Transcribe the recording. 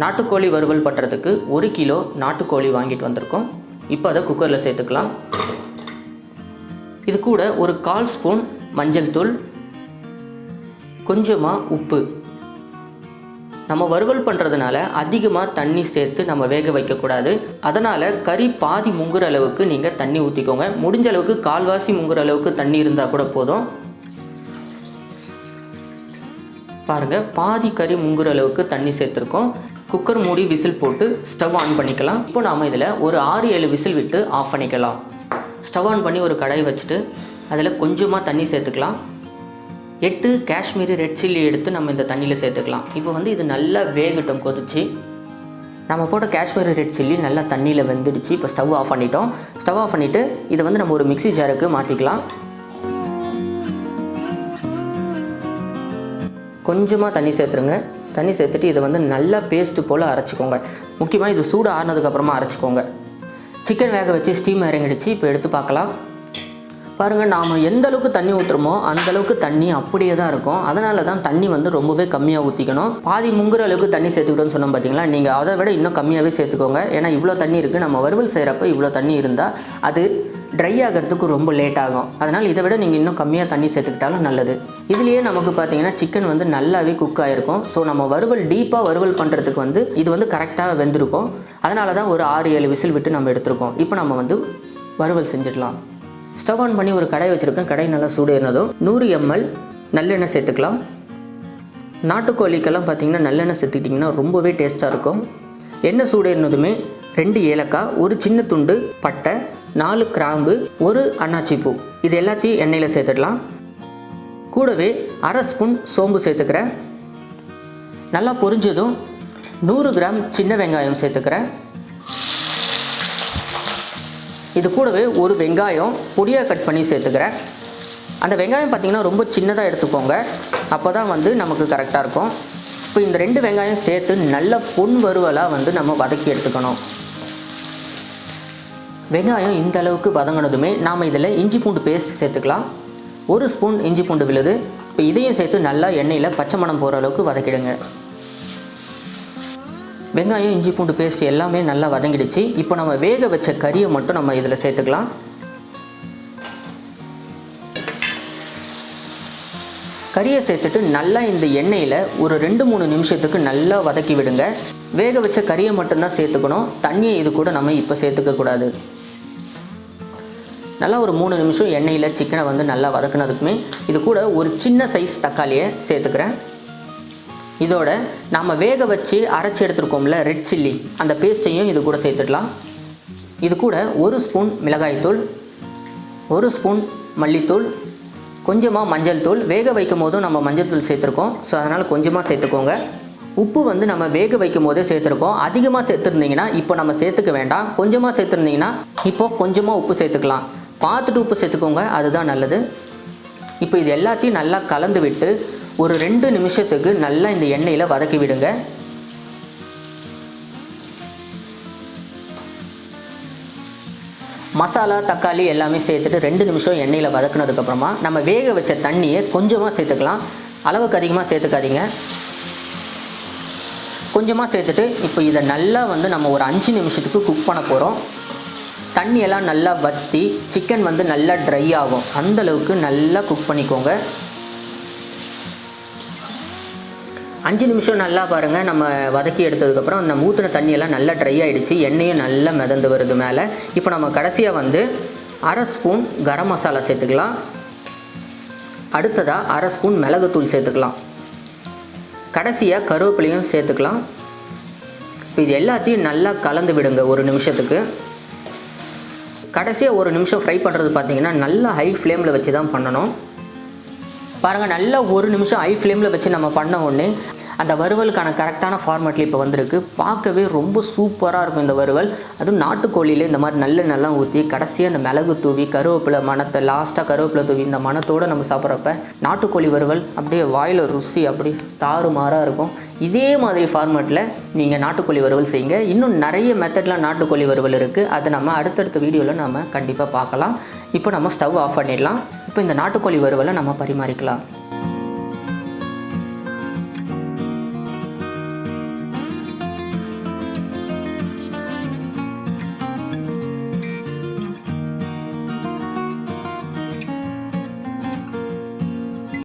நாட்டுக்கோழி வறுவல் பண்ணுறதுக்கு 1 கிலோ நாட்டுக்கோழி வாங்கிட்டு வந்திருக்கோம். இப்போ அதை குக்கரில் சேர்த்துக்கலாம். இது கூட ஒரு 1/4 ஸ்பூன் மஞ்சள் தூள், கொஞ்சமாக உப்பு. நம்ம வறுவல் பண்ணுறதுனால அதிகமாக தண்ணி சேர்த்து நம்ம வேக வைக்கக்கூடாது. அதனால் கறி பாதி முங்குற அளவுக்கு நீங்கள் தண்ணி ஊற்றிக்கோங்க. முடிஞ்ச அளவுக்கு 1/4வாசி முங்குற அளவுக்கு தண்ணி இருந்தால் கூட போதும். பாருங்கள், பாதி கறி முங்குற அளவுக்கு தண்ணி சேர்த்துருக்கோம். குக்கர் மூடி விசில் போட்டு ஸ்டவ் ஆன் பண்ணிக்கலாம். இப்போ நாம் இதில் ஒரு 6-7 விசில் விட்டு ஆஃப் பண்ணிக்கலாம். ஸ்டவ் ஆன் பண்ணி ஒரு கடாய் வச்சுட்டு அதில் கொஞ்சமாக தண்ணி சேர்த்துக்கலாம். 8 காஷ்மீரி ரெட் சில்லி எடுத்து நம்ம இந்த தண்ணியில் சேர்த்துக்கலாம். இப்போ இது நல்லா வேகட்டும். கொதிச்சு நம்ம போட்ட காஷ்மீரி ரெட் சில்லி நல்லா தண்ணியில் வெந்துடுச்சு. இப்போ ஸ்டவ் ஆஃப் பண்ணிட்டோம். ஸ்டவ் ஆஃப் பண்ணிவிட்டு இதை நம்ம ஒரு மிக்ஸி ஜாருக்கு மாற்றிக்கலாம். கொஞ்சமாக தண்ணி சேர்த்துருங்க. தண்ணி சேர்த்துட்டு இதை நல்லா பேஸ்ட்டு போல் அரைச்சிக்கோங்க. முக்கியமாக இது சூடு ஆறுனதுக்கப்புறமா அரைச்சிக்கோங்க. சிக்கன் வேக வச்சு ஸ்டீம் இறங்கிடுச்சு. இப்போ எடுத்து பார்க்கலாம். பாருங்கள், நாம் எந்த அளவுக்கு தண்ணி ஊற்றுறோமோ அந்தளவுக்கு தண்ணி அப்படியே தான் இருக்கும். அதனால தான் தண்ணி ரொம்பவே கம்மியாக ஊற்றிக்கணும். பாதி முங்குற அளவுக்கு தண்ணி சேர்த்துக்கிட்டோன்னு சொன்னோம் பார்த்தீங்களா, நீங்கள் அதை விட இன்னும் கம்மியாகவே சேர்த்துக்கோங்க. ஏன்னா இவ்வளோ தண்ணி இருக்குது. நம்ம வறுவல் செய்கிறப்ப இவ்வளோ தண்ணி இருந்தால் அது ட்ரை ஆகிறதுக்கு ரொம்ப லேட் ஆகும். அதனால் இதை விட நீங்கள் இன்னும் கம்மியாக தண்ணி சேர்த்துக்கிட்டாலும் நல்லது. இதுலேயே நமக்கு பார்த்தீங்கன்னா சிக்கன் நல்லாவே குக் ஆகிருக்கும். ஸோ நம்ம வறுவல் டீப்பாக வறுவல் பண்ணுறதுக்கு இது கரெக்டாக வெந்திருக்கும். அதனால தான் ஒரு 6-7 விசில் விட்டு நம்ம எடுத்துருக்கோம். இப்போ நம்ம வறுவல் செஞ்சிடலாம். ஸ்டவ் ஆன் பண்ணி ஒரு கடாய் வச்சுருக்கேன். கடாய் நல்லா சூடு ஏறினதும் 100 ml நல்லெண்ணெய் சேர்த்துக்கலாம். நாட்டுக்கோழிக்கெல்லாம் பார்த்திங்கன்னா நல்லெண்ணெய் சேர்த்துக்கிட்டிங்கன்னா ரொம்பவே டேஸ்ட்டாக இருக்கும். எண்ணெய் சூடு ஏறினதுமே 2 ஏலக்காய், ஒரு சின்ன துண்டு பட்டை, 4 கிராம்பு, ஒரு அன்னாச்சி பூ, இது எல்லாத்தையும் எண்ணெயில் சேர்த்துடலாம். கூடவே 1/2 ஸ்பூன் சோம்பு சேர்த்துக்கிறேன். நல்லா பொரிஞ்சதும் 100 கிராம் சின்ன வெங்காயம் சேர்த்துக்கிறேன். இது கூடவே ஒரு வெங்காயம் பொடியாக கட் பண்ணி சேர்த்துக்கிறேன். அந்த வெங்காயம் பார்த்திங்கன்னா ரொம்ப சின்னதாக எடுத்துக்கோங்க. அப்போ தான் நமக்கு கரெக்டாக இருக்கும். இப்போ இந்த 2 வெங்காயம் சேர்த்து நல்ல பொன் வறுவலாக நம்ம வதக்கி எடுத்துக்கணும். வெங்காயம் இந்த அளவுக்கு வதங்கினதுமே நாம் இதில் இஞ்சி பூண்டு பேஸ்ட் சேர்த்துக்கலாம். 1 ஸ்பூன் இஞ்சி பூண்டு விழுது. இப்போ இதையும் சேர்த்து நல்லா எண்ணெயில் பச்சை மணம் போகிற அளவுக்கு வதக்கிடுங்க. வெங்காயம், இஞ்சி பூண்டு பேஸ்ட் எல்லாமே நல்லா வதங்கிடுச்சு. இப்போ நம்ம வேக வச்ச கறியை மட்டும் நம்ம இதில் சேர்த்துக்கலாம். கறியை சேர்த்துட்டு நல்லா இந்த எண்ணெயில் ஒரு 2-3 நிமிஷத்துக்கு நல்லா வதக்கி விடுங்க. வேக வச்ச கறியை மட்டும்தான் சேர்த்துக்கணும். தண்ணியை இது கூட நம்ம இப்போ சேர்த்துக்கக்கூடாது. நல்லா ஒரு 3 நிமிஷம் எண்ணெயில் சிக்கனை நல்லா வதக்குனதுக்குமே இது கூட ஒரு சின்ன சைஸ் தக்காளியை சேர்த்துக்கிறேன். இதோட நாம் வேக வச்சு அரைச்சி எடுத்துருக்கோம்ல ரெட் சில்லி, அந்த பேஸ்ட்டையும் இது கூட சேர்த்துடலாம். இது கூட 1 ஸ்பூன் மிளகாய்த்தூள், 1 ஸ்பூன் மல்லித்தூள், கொஞ்சமாக மஞ்சள் தூள். வேக வைக்கும் போதும் நம்ம மஞ்சள் தூள் சேர்த்துருக்கோம். ஸோ அதனால் கொஞ்சமாக சேர்த்துக்கோங்க. உப்பு நம்ம வேக வைக்கும் போதே சேர்த்துருக்கோம். அதிகமாக சேர்த்துருந்தீங்கன்னா இப்போ நம்ம சேர்த்துக்க வேண்டாம். கொஞ்சமாக சேர்த்துருந்தீங்கன்னா இப்போது கொஞ்சமாக உப்பு சேர்த்துக்கலாம். பார்த்துட்டு உப்பு சேர்த்துக்கோங்க, அதுதான் நல்லது. இப்போ இது எல்லாத்தையும் நல்லா கலந்து விட்டு ஒரு 2 நிமிஷத்துக்கு நல்லா இந்த எண்ணெயில் வதக்கி விடுங்க. மசாலா, தக்காளி எல்லாமே சேர்த்துட்டு 2 நிமிஷம் எண்ணெயில் வதக்குனதுக்கப்புறமா நம்ம வேக வச்ச தண்ணியை கொஞ்சமாக சேர்த்துக்கலாம். அளவுக்கு அதிகமாக சேர்த்துக்காதீங்க. கொஞ்சமாக சேர்த்துட்டு இப்போ இதை நல்லா நம்ம ஒரு 5 நிமிஷத்துக்கு குக் பண்ண போகிறோம். தண்ணியெல்லாம் நல்லா வற்றி சிக்கன் நல்லா ட்ரை ஆகும். அந்தளவுக்கு நல்லா குக் பண்ணிக்கோங்க. 5 நிமிஷம் நல்லா பாருங்கள். நம்ம வதக்கி எடுத்ததுக்கப்புறம் அந்த ஊற்றின தண்ணியெல்லாம் நல்லா ட்ரை ஆகிடுச்சு. எண்ணெயும் நல்லா மிதந்து வருது மேலே. இப்போ நம்ம கடைசியாக 1/2 ஸ்பூன் கரம் மசாலா சேர்த்துக்கலாம். அடுத்ததாக 1/2 ஸ்பூன் மிளகுத்தூள் சேர்த்துக்கலாம். கடைசியாக கருவேப்பிலையும் சேர்த்துக்கலாம். இப்போ இது எல்லாத்தையும் நல்லா கலந்து விடுங்க 1 நிமிஷத்துக்கு. கடைசியாக 1 நிமிஷம் ஃப்ரை பண்ணுறது பார்த்திங்கன்னா நல்லா ஹை ஃப்ளேமில் வச்சு தான் பண்ணணும். பாருங்கள், நல்லா 1 நிமிஷம் ஹை ஃப்ளேமில் வச்சு நம்ம பண்ண உடனே அந்த வறுவலுக்கான கரெக்டான ஃபார்மேட்டில் இப்போ வந்திருக்கு. பார்க்கவே ரொம்ப சூப்பராக இருக்கும் இந்த வறுவல். அதுவும் நாட்டுக்கோழியில் இந்த மாதிரி நல்லா ஊற்றி கடைசியாக அந்த மிளகு தூவி கருவேப்பிலை மணத்தை லாஸ்ட்டாக கருவேப்பிலை தூவி இந்த மணத்தோடு நம்ம சாப்பிட்றப்ப நாட்டுக்கோழி வறுவல் அப்படியே வாயில் ருசி அப்படி தாறுமாறாக இருக்கும். இதே மாதிரி ஃபார்மேட்டில் நீங்கள் நாட்டுக்கோழி வறுவல் செய்யுங்க. இன்னும் நிறைய மெத்தடில் நாட்டுக்கோழி வறுவல் இருக்குது. அதை நம்ம அடுத்தடுத்த வீடியோவில் நம்ம கண்டிப்பாக பார்க்கலாம். இப்போ நம்ம ஸ்டவ் ஆஃப் பண்ணிடலாம். இப்போ இந்த நாட்டுக்கோழி வறுவலை நம்ம பரிமாறிக்கலாம்.